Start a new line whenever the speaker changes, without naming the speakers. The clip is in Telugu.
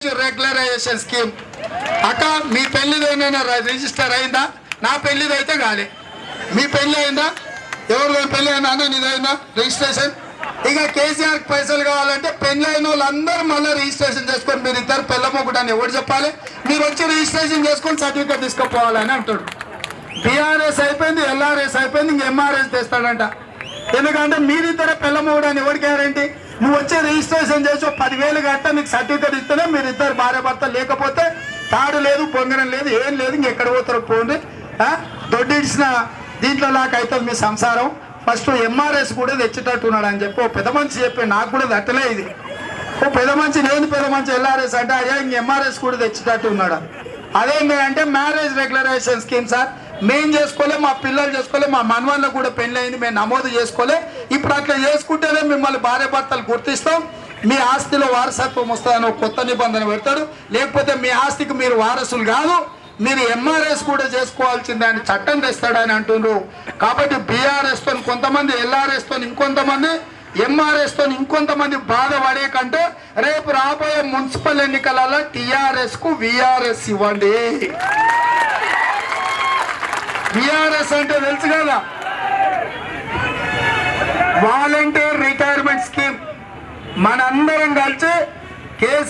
రెగ్యులరైజేషన్ స్కీమ్ అక్క మీ పెళ్లిదైనా రిజిస్టర్ అయిందా? నా పెళ్లిదైతే కాలే. మీ పెళ్లి అయిందా? ఎవరు పెళ్లి అయినా నీదైనా రిజిస్ట్రేషన్? ఇక కేసీఆర్ పైసలు కావాలంటే పెళ్లి అయిన వాళ్ళందరూ మళ్ళీ రిజిస్ట్రేషన్ చేసుకొని మీరు ఇద్దరు పెళ్ళమొకటని ఎవరు చెప్పాలి? మీరు వచ్చి రిజిస్ట్రేషన్ చేసుకొని సర్టిఫికేట్ తీసుకుపోవాలని అంటాడు. బీఆర్ఎస్ అయిపోయింది, ఎల్ఆర్ఎస్ అయిపోయింది, ఇంక ఎంఆర్ఎస్ తెస్తాడంట. ఎందుకంటే మీరిద్దరే పెళ్ళమొకటని ఎవరు గ్యారంటీ? నువ్వు వచ్చి రిజిస్ట్రేషన్ చేసి 10,000 కట్టా నీకు సర్టిఫికేట్ ఇస్తేనే మీరు ఇద్దరు భార్య భర్త, లేకపోతే తాడు లేదు, పొంగరం లేదు, ఏం లేదు, ఇంకెక్కడ పోతారో పోండి. దొడ్డిడిచిన దీంట్లో అవుతుంది మీ సంసారం. ఫస్ట్ ఎంఆర్ఎస్ కూడా తెచ్చేటట్టు ఉన్నాడు అని చెప్పి ఓ పెద్ద మనిషి చెప్పి, నాకు కూడా తట్టలే ఇది. ఓ పెద్ద మనిషి నేను పెద్ద మనిషి ఎల్ఆర్ఎస్ అంటే అయ్యా ఇంక ఎంఆర్ఎస్ కూడా తెచ్చేటట్టు ఉన్నాడు. అదేంటి అంటే మ్యారేజ్ రెగ్యులరైజేషన్ స్కీమ్ సార్. మేము చేసుకోలే, మా పిల్లలు చేసుకోలే, మా మనవాళ్ళకు కూడా పెళ్ళి అయింది, మేము నమోదు చేసుకోలే. ఇప్పుడు అట్లా చేసుకుంటేనే మిమ్మల్ని భార్య భర్తలు గుర్తిస్తాం, మీ ఆస్తిలో వారసత్వం వస్తుందని ఒక కొత్త నిబంధన పెడతాడు. లేకపోతే మీ ఆస్తికి మీరు వారసులు కాదు, మీరు ఎంఆర్ఎస్ కూడా చేసుకోవాల్సిందే అని చట్టం తెస్తాడని అంటున్నారు. కాబట్టి బీఆర్ఎస్ తో కొంతమంది, ఎల్ఆర్ఎస్ తో ఇంకొంతమంది, ఎంఆర్ఎస్ తో ఇంకొంతమంది బాధపడే కంటే రేపు రాబోయే మున్సిపల్ ఎన్నికలలో టీఆర్ఎస్ కు విఆర్ఎస్ ఇవ్వండి. విఆర్ఎస్ అంటే తెలుసు కదా, వాలంటీర్ రిటైర్మెంట్ స్కీమ్. మనందరం కలిసి